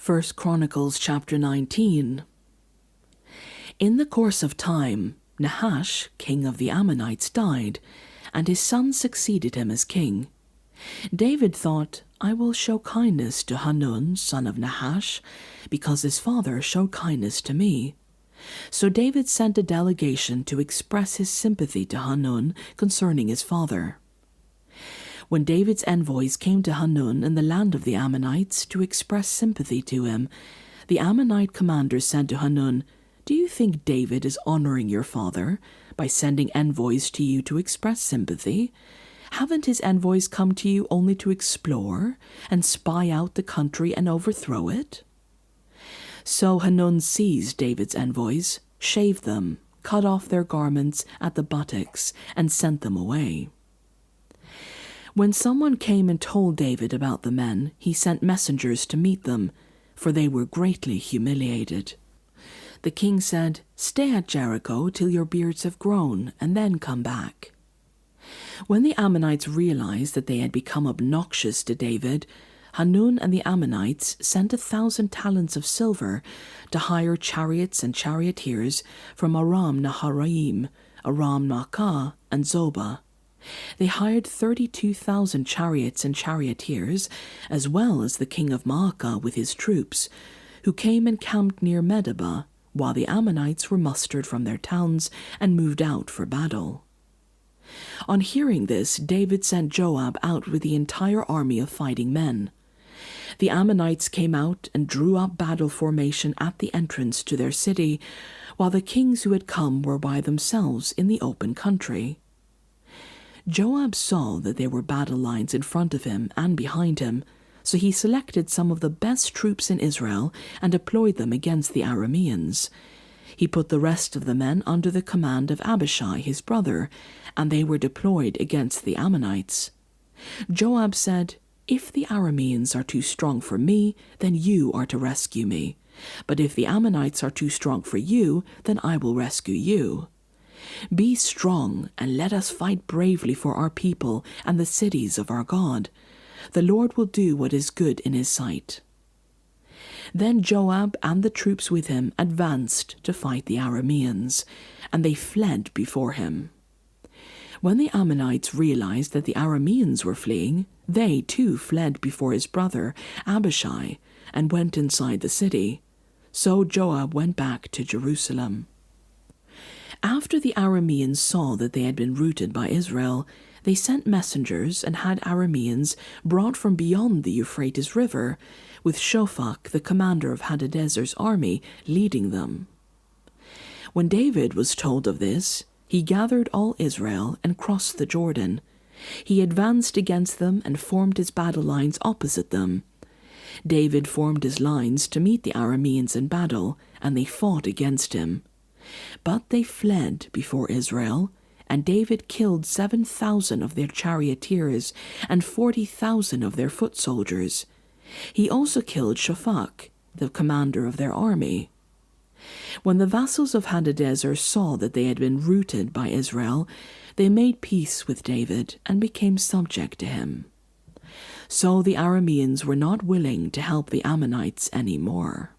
1 Chronicles chapter 19. In the course of time, Nahash, king of the Ammonites, died, and his son succeeded him as king. David thought, I will show kindness to Hanun, son of Nahash, because his father showed kindness to me. So David sent a delegation to express his sympathy to Hanun concerning his father. When David's envoys came to Hanun in the land of the Ammonites to express sympathy to him, the Ammonite commander said to Hanun, Do you think David is honoring your father by sending envoys to you to express sympathy? Haven't his envoys come to you only to explore and spy out the country and overthrow it? So Hanun seized David's envoys, shaved them, cut off their garments at the buttocks, and sent them away. When someone came and told David about the men, he sent messengers to meet them, for they were greatly humiliated. The king said, Stay at Jericho till your beards have grown, and then come back. When the Ammonites realized that they had become obnoxious to David, Hanun and the Ammonites sent 1,000 talents of silver to hire chariots and charioteers from Aram Naharaim, Aram Maacah, and Zobah. They hired 32,000 chariots and charioteers, as well as the king of Maacah with his troops, who came and camped near Medeba, while the Ammonites were mustered from their towns and moved out for battle. On hearing this, David sent Joab out with the entire army of fighting men. The Ammonites came out and drew up battle formation at the entrance to their city, while the kings who had come were by themselves in the open country. Joab saw that there were battle lines in front of him and behind him, so he selected some of the best troops in Israel and deployed them against the Arameans. He put the rest of the men under the command of Abishai, his brother, and they were deployed against the Ammonites. Joab said, If the Arameans are too strong for me, then you are to rescue me. But if the Ammonites are too strong for you, then I will rescue you. Be strong, and let us fight bravely for our people and the cities of our God. The Lord will do what is good in his sight. Then Joab and the troops with him advanced to fight the Arameans, and they fled before him. When the Ammonites realized that the Arameans were fleeing, they too fled before his brother Abishai and went inside the city. So Joab went back to Jerusalem. After the Arameans saw that they had been routed by Israel, they sent messengers and had Arameans brought from beyond the Euphrates River, with Shophak, the commander of Hadadezer's army, leading them. When David was told of this, he gathered all Israel and crossed the Jordan. He advanced against them and formed his battle lines opposite them. David formed his lines to meet the Arameans in battle, and they fought against him. But they fled before Israel, and David killed 7,000 of their charioteers and 40,000 of their foot soldiers. He also killed Shophak, the commander of their army. When the vassals of Hadadezer saw that they had been routed by Israel, they made peace with David and became subject to him. So the Arameans were not willing to help the Ammonites any more.